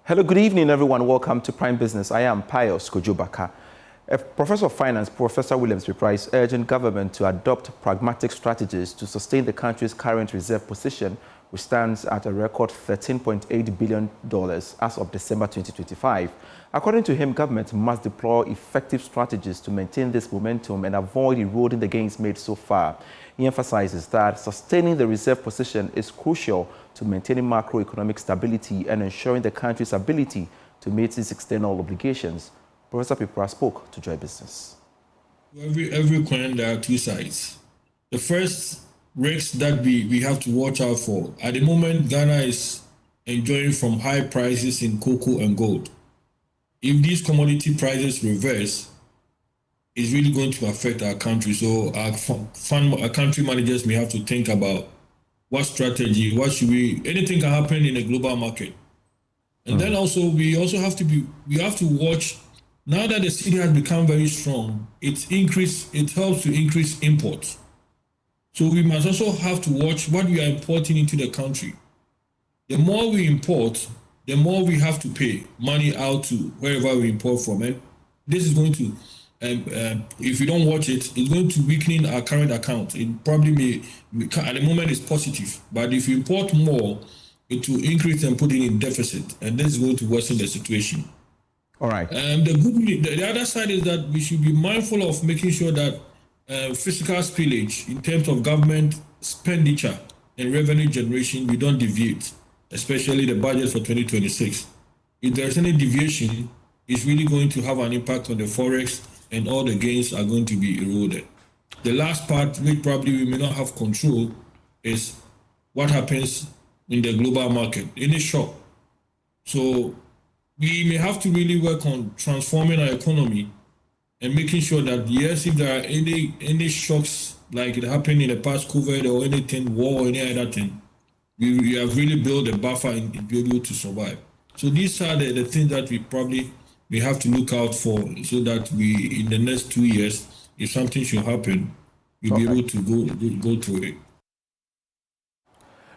Hello, good evening, everyone. Welcome to Prime Business. I am Pius Kojubaka. Professor of Finance, Professor Williams Price, urging government to adopt pragmatic strategies to sustain the country's current reserve position, which stands at a record $13.8 billion as of December 2025. According to him, government must deploy effective strategies to maintain this momentum and avoid eroding the gains made so far. He emphasizes that sustaining the reserve position is crucial to maintaining macroeconomic stability and ensuring the country's ability to meet its external obligations. Professor Pipra spoke to Joy Business. Every coin, there are two sides. The first risks that we have to watch out for. At the moment, Ghana is enjoying from high prices in cocoa and gold. If these commodity prices reverse, it's really going to affect our country. So our country managers may have to think about what strategy, anything can happen in a global market. And then also, we have to watch, now that the cedi has become very strong, it helps to increase imports. So we must also have to watch what we are importing into the country. The more we import, the more we have to pay money out to wherever we import from. And this is going to, if we don't watch it, it's going to weaken our current account. It probably at the moment it's positive, but if you import more, it will increase and put it in deficit, and this is going to worsen the situation. All right. The other side is that we should be mindful of making sure that fiscal spillage in terms of government expenditure and revenue generation, we don't deviate, especially the budget for 2026. If there's any deviation, it's really going to have an impact on the forex, and all the gains are going to be eroded. The last part, which probably we may not have control, is what happens in the global market, any shock. So we may have to really work on transforming our economy and making sure that, yes, if there are any shocks like it happened in the past, COVID or anything, war or any other thing, we have really built a buffer and be able to survive. So these are the things that we have to look out for, so that we, in the next 2 years, if something should happen, we'll be able to go through it.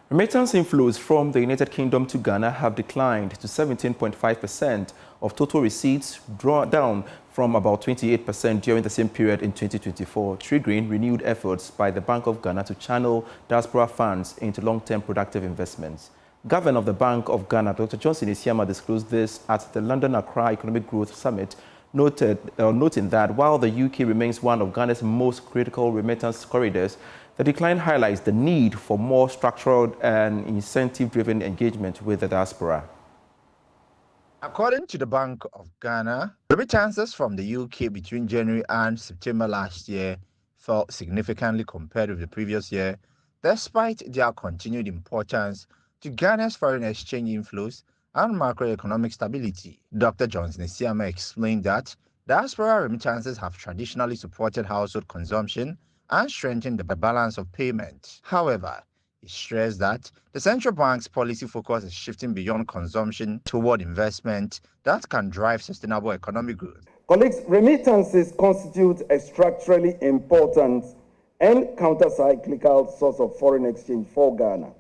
Remittance inflows from the United Kingdom to Ghana have declined to 17.5% of total receipts, down from about 28% during the same period in 2024, triggering renewed efforts by the Bank of Ghana to channel diaspora funds into long-term productive investments. Governor of the Bank of Ghana, Dr. Johnson Isiama, disclosed this at the London Accra Economic Growth Summit, noting that while the UK remains one of Ghana's most critical remittance corridors, the decline highlights the need for more structured and incentive-driven engagement with the diaspora. According to the Bank of Ghana, remittances from the UK between January and September last year fell significantly compared with the previous year, despite their continued importance to Ghana's foreign exchange inflows and macroeconomic stability. Dr. Johnson Isiama explained that diaspora remittances have traditionally supported household consumption and strengthened the balance of payment. However, he stressed that the central bank's policy focus is shifting beyond consumption toward investment that can drive sustainable economic growth. Colleagues, remittances constitute a structurally important and counter-cyclical source of foreign exchange for Ghana,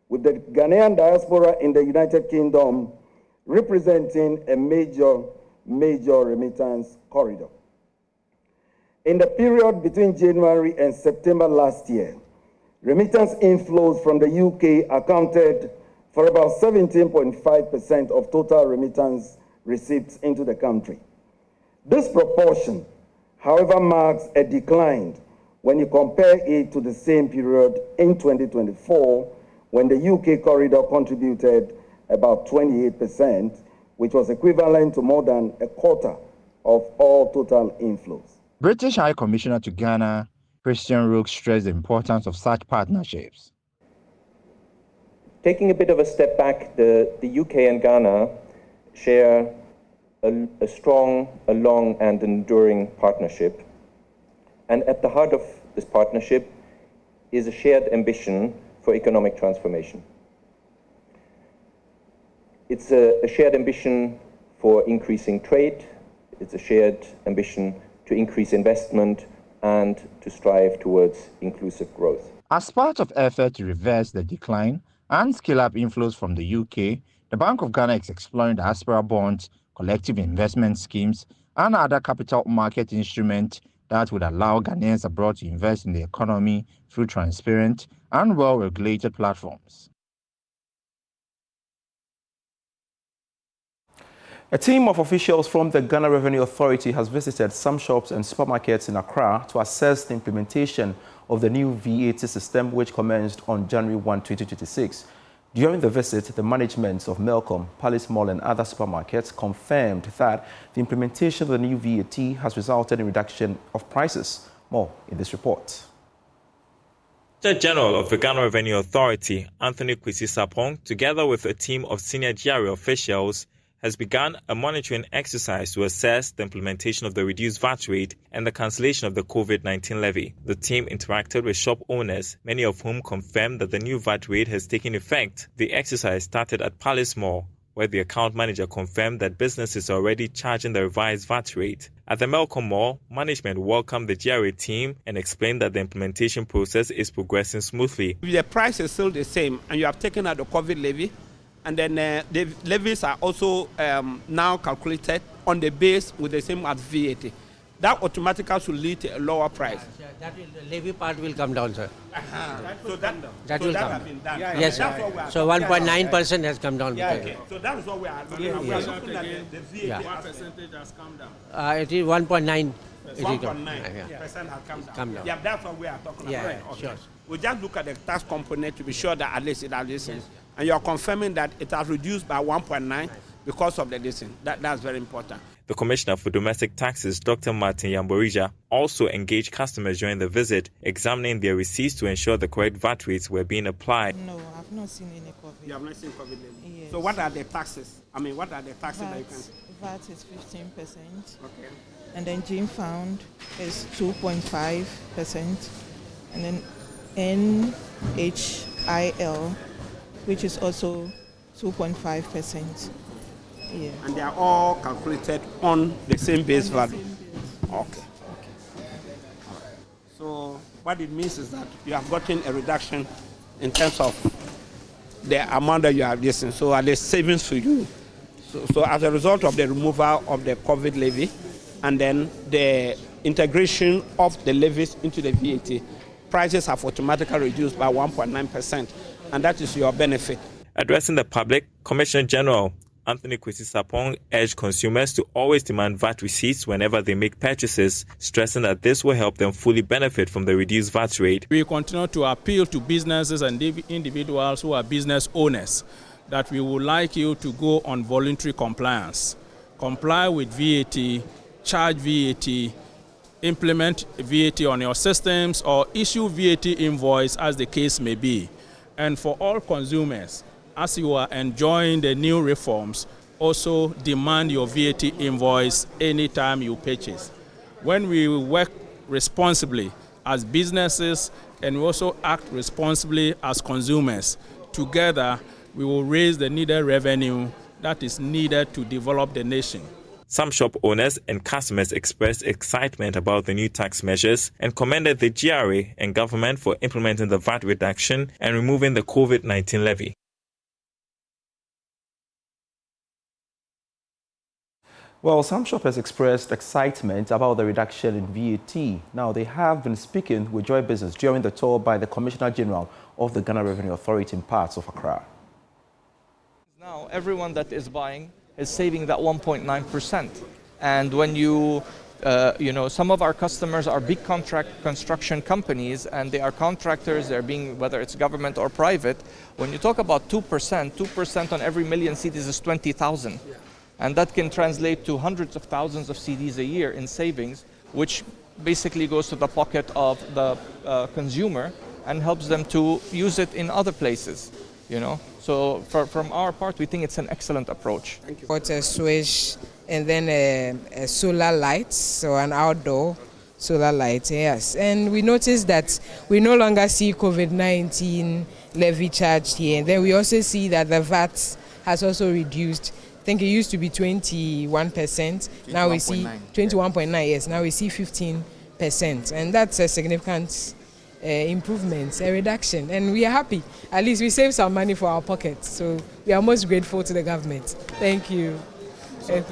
with the Ghanaian diaspora in the United Kingdom representing a major remittance corridor. In the period between January and September last year, remittance inflows from the UK accounted for about 17.5% of total remittance receipts into the country. This proportion, however, marks a decline when you compare it to the same period in 2024, when the UK corridor contributed about 28%, which was equivalent to more than a quarter of all total inflows. British High Commissioner to Ghana, Christian Rook, stressed the importance of such partnerships. Taking a bit of a step back, the UK and Ghana share a strong, long and enduring partnership. And at the heart of this partnership is a shared ambition for economic transformation. It's a shared ambition for increasing trade. It's a shared ambition to increase investment and to strive towards inclusive growth. As part of effort to reverse the decline and scale up inflows from the UK, The Bank of Ghana is exploring diaspora bonds, collective investment schemes, and other capital market instruments that would allow Ghanaians abroad to invest in the economy through transparent and well-regulated platforms. A team of officials from the Ghana Revenue Authority has visited some shops and supermarkets in Accra to assess the implementation of the new VAT system, which commenced on January 1, 2026. During the visit, the management of Melcom, Palace Mall and other supermarkets confirmed that the implementation of the new VAT has resulted in reduction of prices. More in this report. The General of the Ghana Revenue Authority, Anthony Kwesi Sapong, together with a team of senior GRA officials, has begun a monitoring exercise to assess the implementation of the reduced VAT rate and the cancellation of the COVID-19 levy. The team interacted with shop owners, many of whom confirmed that the new VAT rate has taken effect. The exercise started at Palace Mall, where the account manager confirmed that businesses are already charging the revised VAT rate. At the Melcom Mall, management welcomed the GRA team and explained that the implementation process is progressing smoothly. The price is still the same, and you have taken out the COVID levy, and then the levies are also now calculated on the base with the same as VAT. That automatically should lead to a lower price. The levy part will come down, sir. So that will come. has been done. Yes, sir. So 1.9% has come down. Yeah, okay. So that is what we are looking at. We are looking at the VAT. What percentage has come down? It is 1.9. 1.9% has come down. Yeah, that's what we are talking about. Yeah, Okay. sure. We just look at the tax component to be sure that at least it has listened. And you are confirming that it has reduced by 1.9 because of the listen. That's very important. The Commissioner for Domestic Taxes, Dr. Martin Yamborija, also engaged customers during the visit, examining their receipts to ensure the correct VAT rates were being applied. No, I've not seen any COVID. You have not seen COVID? Yes. So what are the taxes? I mean, what are the taxes that you can see? VAT is 15%. Okay. And then Gene Found is 2.5%. And then NHIL, which is also 2.5%. Yeah. And they are all calculated on the same base value? Okay. So what it means is that you have gotten a reduction in terms of the amount that you have listened. So are there savings for you? So as a result of the removal of the COVID levy and then the integration of the levies into the VAT, prices have automatically reduced by 1.9%, and that is your benefit. Addressing the public, Commissioner General Anthony Kwesi Sapong urged consumers to always demand VAT receipts whenever they make purchases, stressing that this will help them fully benefit from the reduced VAT rate. We continue to appeal to businesses and individuals who are business owners that we would like you to go on voluntary compliance. Comply with VAT, charge VAT, implement VAT on your systems, or issue VAT invoice as the case may be. And for all consumers, as you are enjoying the new reforms, also demand your VAT invoice anytime you purchase. When we work responsibly as businesses and we also act responsibly as consumers, together we will raise the needed revenue that is needed to develop the nation. Some shop owners and customers expressed excitement about the new tax measures and commended the GRA and government for implementing the VAT reduction and removing the COVID-19 levy. Well, some shoppers expressed excitement about the reduction in VAT. Now, they have been speaking with Joy Business during the tour by the Commissioner General of the Ghana Revenue Authority in parts of Accra. Now, everyone that is buying is saving that 1.9%. And when some of our customers are big construction companies, and they are contractors, they're being, whether it's government or private. When you talk about 2% on every million CDs is 20,000. And that can translate to hundreds of thousands of CDs a year in savings, which basically goes to the pocket of the consumer and helps them to use it in other places, So from our part, we think it's an excellent approach. Thank you. Got a switch and then a solar light, so an outdoor solar light, yes. And we noticed that we no longer see COVID-19 levy charged here. And then we also see that the VAT has also reduced. I think it used to be 21%. Now we see 21.9. Yes, now we see 15%, and that's a significant improvements, a reduction, and we are happy. At least we save some money for our pockets, so we are most grateful to the government. Thank you. So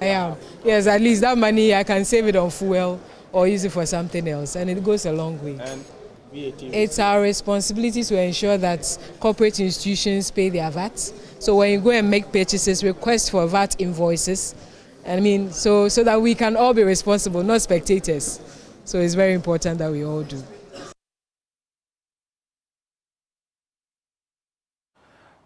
I am. Yes, at least that money I can save it on fuel or use it for something else, and it goes a long way. And VAT. It's our responsibility to ensure that corporate institutions pay their VAT. So when you go and make purchases, request for VAT invoices. I mean, so that we can all be responsible, not spectators. So it's very important that we all do.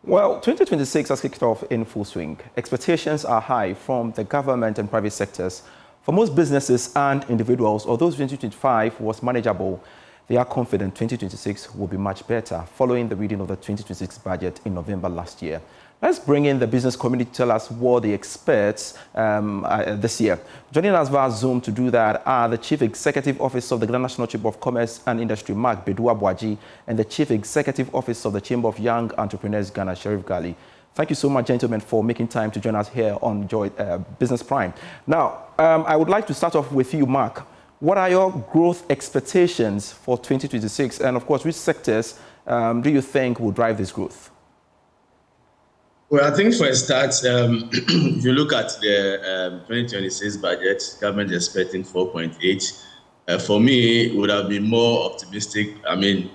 Well, 2026 has kicked off in full swing. Expectations are high from the government and private sectors. For most businesses and individuals, although 2025 was manageable, they are confident 2026 will be much better following the reading of the 2026 budget in November last year. Let's bring in the business community to tell us what they expect this year. Joining us via Zoom to do that are the Chief Executive Officer of the Ghana National Chamber of Commerce and Industry, Mark Bedu-Abuaji, and the Chief Executive Officer of the Chamber of Young Entrepreneurs Ghana, Sheriff Gali. Thank you so much, gentlemen, for making time to join us here on Business Prime. Now, I would like to start off with you, Mark. What are your growth expectations for 2026? And of course, which sectors do you think will drive this growth? Well, I think for a start, if you look at the 2026 budget, government is expecting 4.8. For me, it would have been more optimistic. I mean,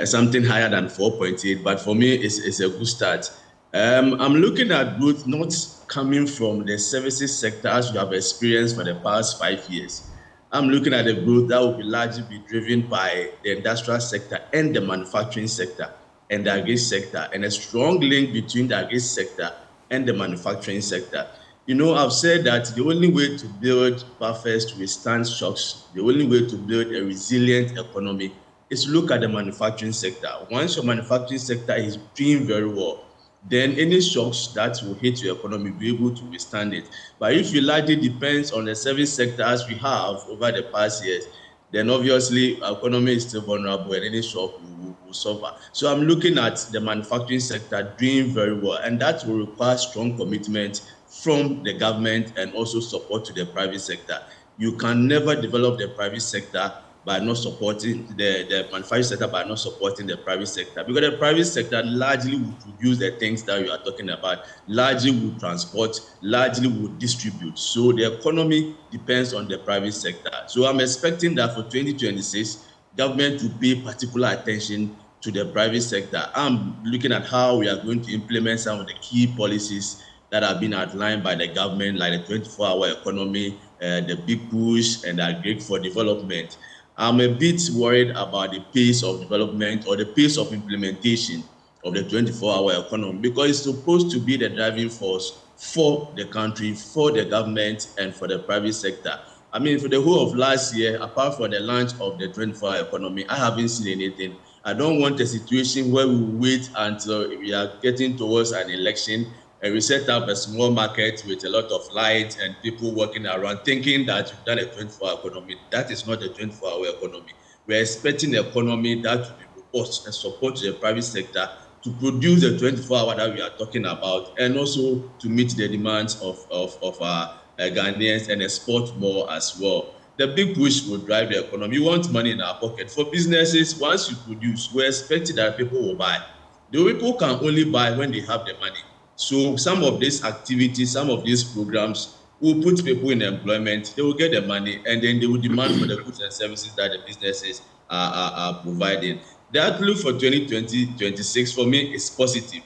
something higher than 4.8. But for me, it's a good start. I'm looking at growth not coming from the services sector as we have experienced for the past 5 years. I'm looking at the growth that will be largely be driven by the industrial sector and the manufacturing sector and the agri sector, and a strong link between the agri sector and the manufacturing sector. You know, I've said that the only way to build buffers to withstand shocks, the only way to build a resilient economy is to look at the manufacturing sector. Once your manufacturing sector is doing very well, then any shocks that will hit your economy will be able to withstand it. But if it largely depends on the service sector as we have over the past years, then obviously our economy is still vulnerable and any shock will suffer. So I'm looking at the manufacturing sector doing very well, and that will require strong commitment from the government and also support to the private sector. You can never develop the private sector by not supporting the manufacturing sector, by not supporting the private sector, because the private sector largely will produce the things that you are talking about, largely will transport, largely will distribute. So the economy depends on the private sector. So I'm expecting that for 2026, government will pay particular attention to the private sector. I'm looking at how we are going to implement some of the key policies that have been outlined by the government, like the 24-hour economy, the big push, and the Great for Development. I'm a bit worried about the pace of development or the pace of implementation of the 24-hour economy, because it's supposed to be the driving force for the country, for the government, and for the private sector. I mean, for the whole of last year, apart from the launch of the 24-hour economy, I haven't seen anything. I don't want a situation where we wait until we are getting towards an election and we set up a small market with a lot of lights and people walking around thinking that we've done a 24-hour economy. That is not a 24-hour economy. We're expecting an economy that will be robust and support the private sector to produce the 24-hour that we are talking about, and also to meet the demands of our Ghanaians and export more as well. The big push will drive the economy. We want money in our pocket. For businesses, once you produce, we're expecting that people will buy. The people can only buy when they have the money. So some of these activities, some of these programs will put people in employment, they will get the money, and then they will demand for the goods and services that the businesses are providing. The outlook for 2026 for me is positive.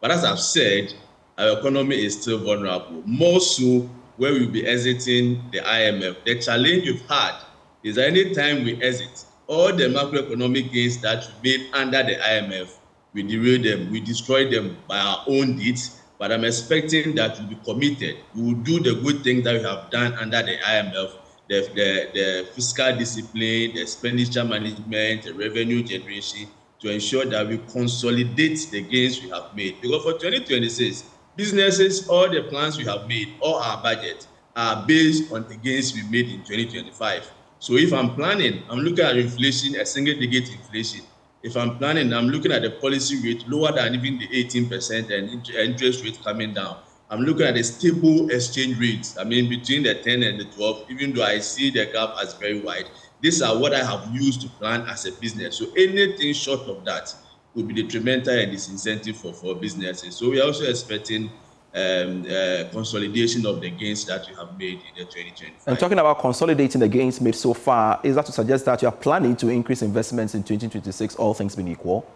But as I've said, our economy is still vulnerable, more so where we'll be exiting the IMF. The challenge we've had is that any time we exit, all the macroeconomic gains that we made under the IMF, we derail them, we destroy them by our own deeds. But I'm expecting that we'll be committed. We will do the good things that we have done under the IMF, the fiscal discipline, the expenditure management, the revenue generation, to ensure that we consolidate the gains we have made. Because for 2026, businesses, all the plans we have made, all our budget are based on the gains we made in 2025. So if I'm planning, I'm looking at inflation, a single-digit inflation. If I'm planning, I'm looking at the policy rate lower than even the 18% and interest rate coming down. I'm looking at a stable exchange rate. I mean, between the 10 and the 12, even though I see the gap as very wide, these are what I have used to plan as a business. So anything short of that will be detrimental and disincentive for businesses. So we are also expecting consolidation of the gains that we have made in the 2025. And talking about consolidating the gains made so far, is that to suggest that you are planning to increase investments in 2026, all things being equal?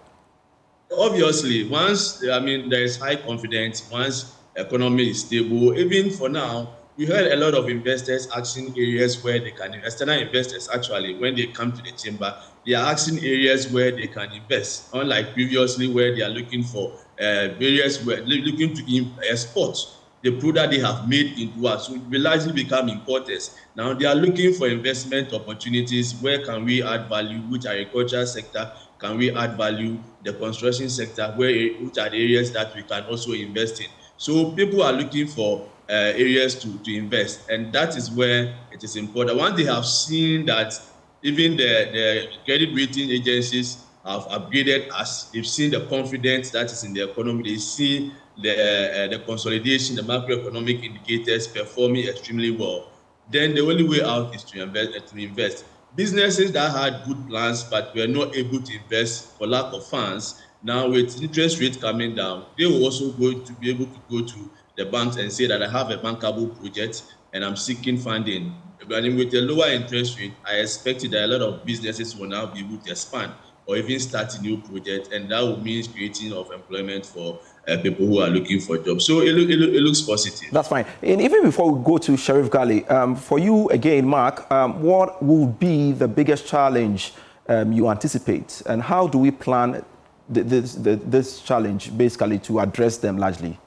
Obviously, once, there is high confidence, once economy is stable, even for now, we heard a lot of investors asking areas where they can, external investors actually, when they come to the chamber, they are asking areas where they can invest, unlike previously where they are looking for areas where looking to export the product they have made into us. So we largely become importers. Now they are looking for investment opportunities. Where can we add value? Which agricultural sector can we add value? The construction sector, which are the areas that we can also invest in. So people are looking for areas to invest, and that is where it is important. Once they have seen that even the credit rating agencies have upgraded us, they've seen the confidence that is in the economy, they see the consolidation, the macroeconomic indicators performing extremely well, then the only way out is to invest. Businesses that had good plans but were not able to invest for lack of funds, now with interest rates coming down, they will also going to be able to go to the banks and say that I have a bankable project and I'm seeking funding. But with a lower interest rate, I expect that a lot of businesses will now be able to expand or even start a new project, and that will mean creating of employment for people who are looking for jobs. So it looks positive. That's fine. And even before we go to Sheriff Ghali, for you again, Mark, what will be the biggest challenge you anticipate, and how do we plan this challenge basically to address them largely?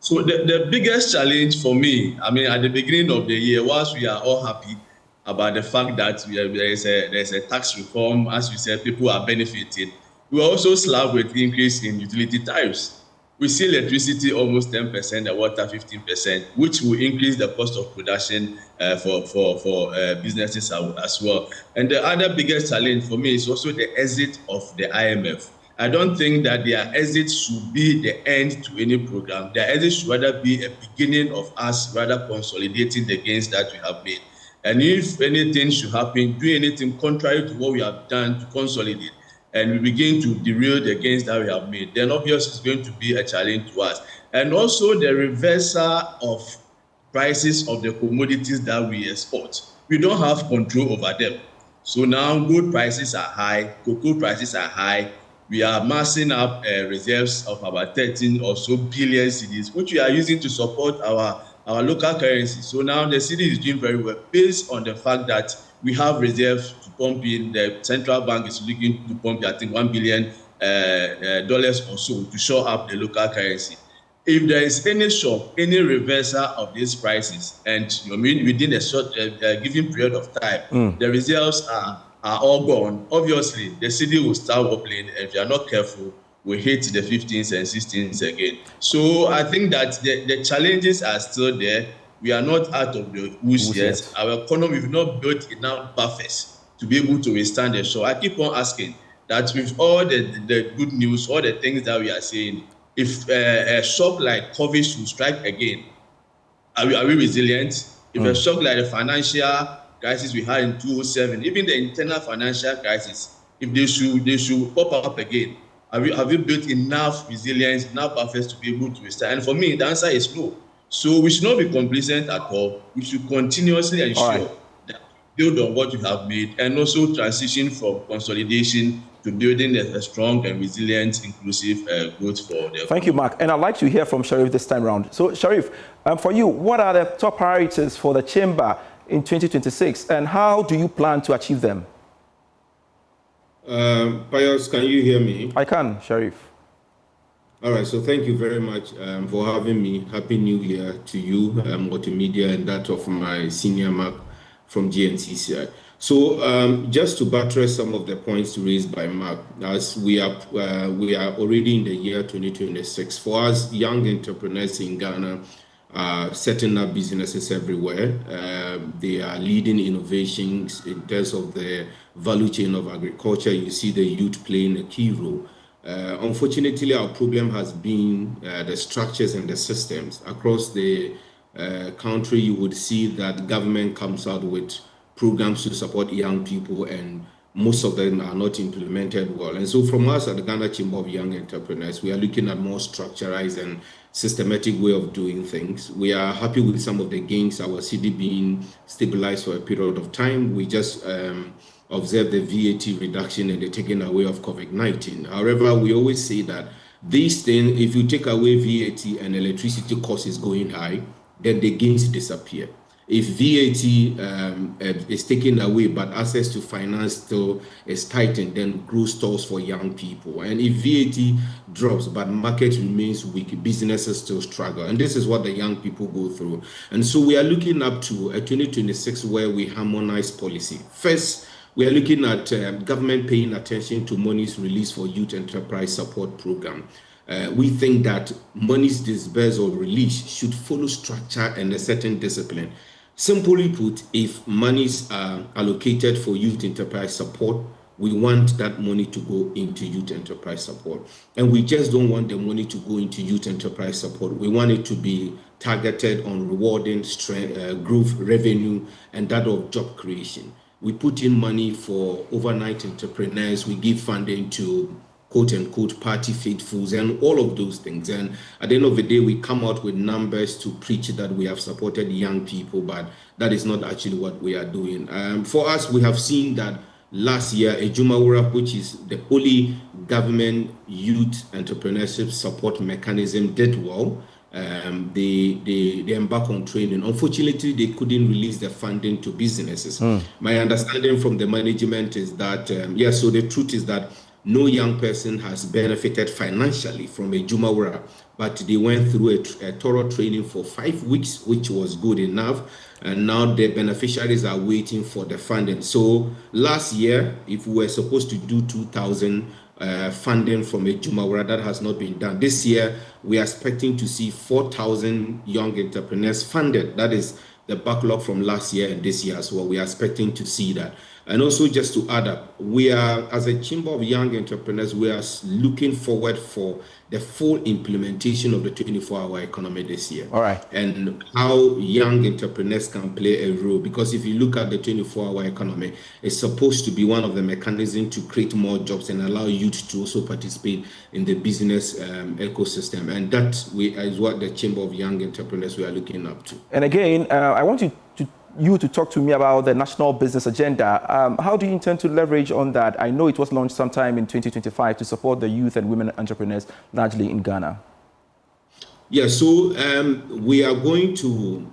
So the biggest challenge for me, at the beginning of the year, whilst we are all happy about the fact that there's a tax reform, as we said, people are benefiting, we are also slapped with increase in utility tariffs. We see electricity almost 10% and water 15%, which will increase the cost of production for businesses as well. And the other biggest challenge for me is also the exit of the IMF. I don't think that their exit should be the end to any program. Their exit should rather be a beginning of us rather consolidating the gains that we have made. And if anything should happen, do anything contrary to what we have done to consolidate, and we begin to derail the gains that we have made, then obviously it's going to be a challenge to us. And also the reversal of prices of the commodities that we export. We don't have control over them. So now gold prices are high, cocoa prices are high. We are amassing up reserves of about 13 or so billion cedis, which we are using to support our local currency. So now the cedi is doing very well based on the fact that we have reserves to pump in. The central bank is looking to pump, I think, $1 billion or so to shore up the local currency. If there is any shock, any reversal of these prices, and within a short given period of time, the reserves are all gone, obviously the cedi will start wobbling, and if you are not careful, we hit the 15s and 16s again. So I think that the challenges are still there. We are not out of the woods yet. Our economy, we've not built enough buffers to be able to withstand the shock. I keep on asking that with all the good news, all the things that we are saying, if a shock like COVID should strike again, are we resilient? If a shock like the financial crisis we had in 2007, even the internal financial crisis, if they should pop up again, have we built enough resilience, enough buffers to be able to withstand? And for me, the answer is no. So we should not be complacent at all. We should continuously ensure that we build on what we have made, and also transition from consolidation to building a strong and resilient, inclusive growth for the economy. Thank you, Mark. And I'd like to hear from Sheriff this time around. So, Sheriff, for you, what are the top priorities for the Chamber in 2026, and how do you plan to achieve them? Pius, can you hear me? I can, Sheriff. All right, so thank you very much for having me. Happy New Year to you, Multimedia, and that of my senior Mark from GNCCI. So just to buttress some of the points raised by Mark, as we are already in the year 2026. For us young entrepreneurs in Ghana, setting up businesses everywhere. They are leading innovations in terms of the value chain of agriculture. You see the youth playing a key role. Unfortunately, our problem has been the structures and the systems. Across the country, you would see that government comes out with programs to support young people, and most of them are not implemented well. And so from us at the Ghana Chamber of Young Entrepreneurs, we are looking at more structurized and systematic way of doing things. We are happy with some of the gains, our CD being stabilized for a period of time. We just observed the VAT reduction and the taking away of COVID-19. However, we always say that these things, if you take away VAT and electricity cost is going high, then the gains disappear. If VAT is taken away, but access to finance still is tightened, then growth stalls for young people. And if VAT drops, but market remains weak, businesses still struggle. And this is what the young people go through. And so we are looking up to a 2026 where we harmonize policy. First, we are looking at government paying attention to monies released for youth enterprise support program. We think that monies disbursed or released should follow structure and a certain discipline. Simply put, if monies are allocated for youth enterprise support, we want that money to go into youth enterprise support. And we just don't want the money to go into youth enterprise support. We want it to be targeted on rewarding growth, revenue, and that of job creation. We put in money for overnight entrepreneurs. We give funding to quote-unquote party faithfuls and all of those things. And at the end of the day, we come out with numbers to preach that we have supported young people, but that is not actually what we are doing. For us, we have seen that last year, Ejumawura, which is the only government youth entrepreneurship support mechanism, did well. They embark on training. Unfortunately, they couldn't release the funding to businesses. My understanding from the management is that, so the truth is that no young person has benefited financially from Ejumawura, but they went through a thorough training for 5 weeks, which was good enough. And now the beneficiaries are waiting for the funding. So last year, if we were supposed to do 2,000 funding from Ejumawura, that has not been done. This year, we are expecting to see 4,000 young entrepreneurs funded. That is the backlog from last year and this year as well. We are expecting to see that. And also, just to add up, we are, as a Chamber of Young Entrepreneurs, we are looking forward for the full implementation of the 24-hour economy this year. All right. And how young entrepreneurs can play a role. Because if you look at the 24-hour economy, it's supposed to be one of the mechanisms to create more jobs and allow youth to also participate in the business ecosystem. And that is what the Chamber of Young Entrepreneurs we are looking up to. And again, I want you to talk to me about the national business agenda. How do you intend to leverage on that? I know it was launched sometime in 2025 to support the youth and women entrepreneurs, largely in Ghana. Yeah, so we are going to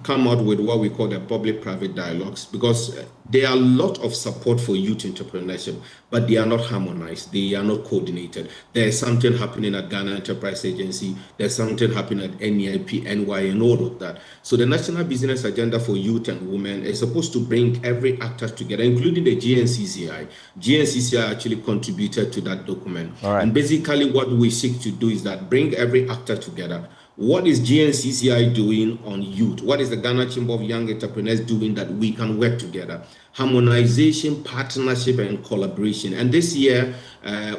come out with what we call the public-private dialogues, because there are a lot of support for youth entrepreneurship, but they are not harmonized. They are not coordinated. There's something happening at Ghana Enterprise Agency. There's something happening at NEIP, NY, and all of that. So the National Business Agenda for Youth and Women is supposed to bring every actor together, including the GNCCI. GNCCI actually contributed to that document. All right. And basically what we seek to do is that bring every actor together. What is GNCCI doing on youth? What is the Ghana Chamber of Young Entrepreneurs doing that we can work together? Harmonization, partnership, and collaboration. And this year,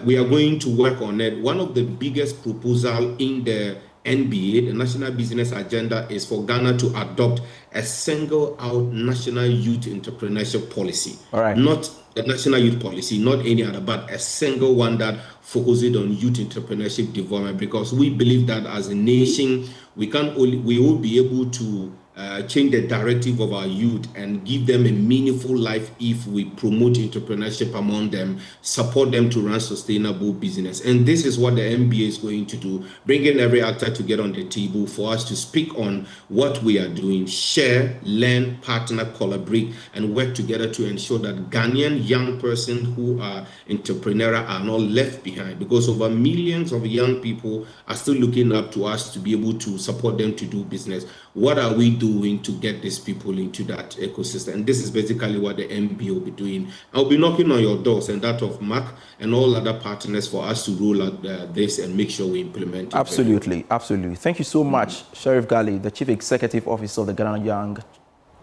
we are going to work on it. One of the biggest proposals in the NBA, the National Business Agenda, is for Ghana to adopt a single-out national youth entrepreneurship policy. All right. Not the national youth policy, not any other, but a single one that focuses on youth entrepreneurship development, because we believe that as a nation, we will be able to change the directive of our youth and give them a meaningful life if we promote entrepreneurship among them, support them to run sustainable business. And this is what the MBA is going to do, bringing every actor to get on the table for us to speak on what we are doing, share, learn, partner, collaborate, and work together to ensure that Ghanaian young persons who are entrepreneurial are not left behind, because over millions of young people are still looking up to us to be able to support them to do business. What are we doing to get these people into that ecosystem? And this is basically what the MBA will be doing. I'll be knocking on your doors and that of Mark and all other partners for us to roll out this and make sure we implement it. Absolutely, absolutely. Thank you so much, Sheriff Gali, the Chief Executive Officer of the Ghana Young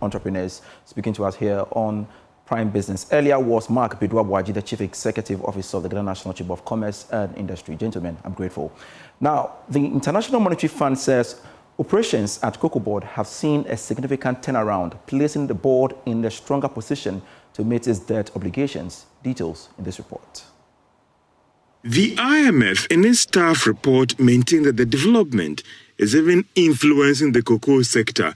Entrepreneurs, speaking to us here on Prime Business. Earlier was Mark Bidwa-Bwaji, the Chief Executive Officer of the Ghana National Chamber of Commerce and Industry. Gentlemen, I'm grateful. Now, the International Monetary Fund says Operations at Cocobod have seen a significant turnaround, placing the board in a stronger position to meet its debt obligations. Details in this report. The IMF in its staff report maintained that the development is even influencing the cocoa sector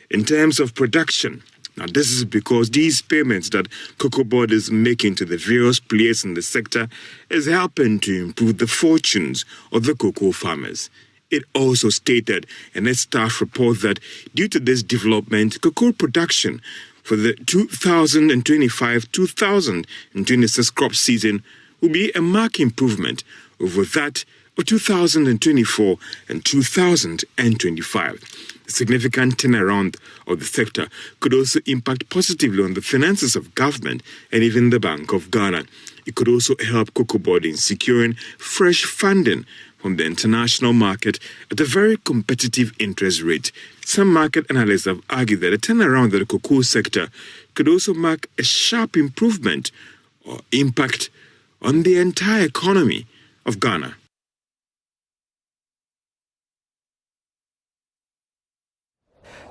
in terms of production. Now, this is because these payments that Cocobod is making to the various players in the sector is helping to improve the fortunes of the cocoa farmers. It also stated in its staff report that due to this development, cocoa production for the 2025-2026 crop season will be a marked improvement over that of 2024 and 2025. The significant turnaround of the sector could also impact positively on the finances of government and even the Bank of Ghana. It could also help Cocobod in securing fresh funding from the international market at a very competitive interest rate. Some market analysts have argued that a turnaround of the cocoa sector could also mark a sharp improvement or impact on the entire economy of Ghana.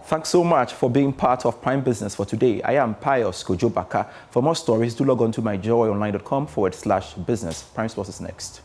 Thanks so much for being part of Prime Business for today. I am Pius Kojobaka. For more stories, do log on to myjoyonline.com/business. Prime Sports is next.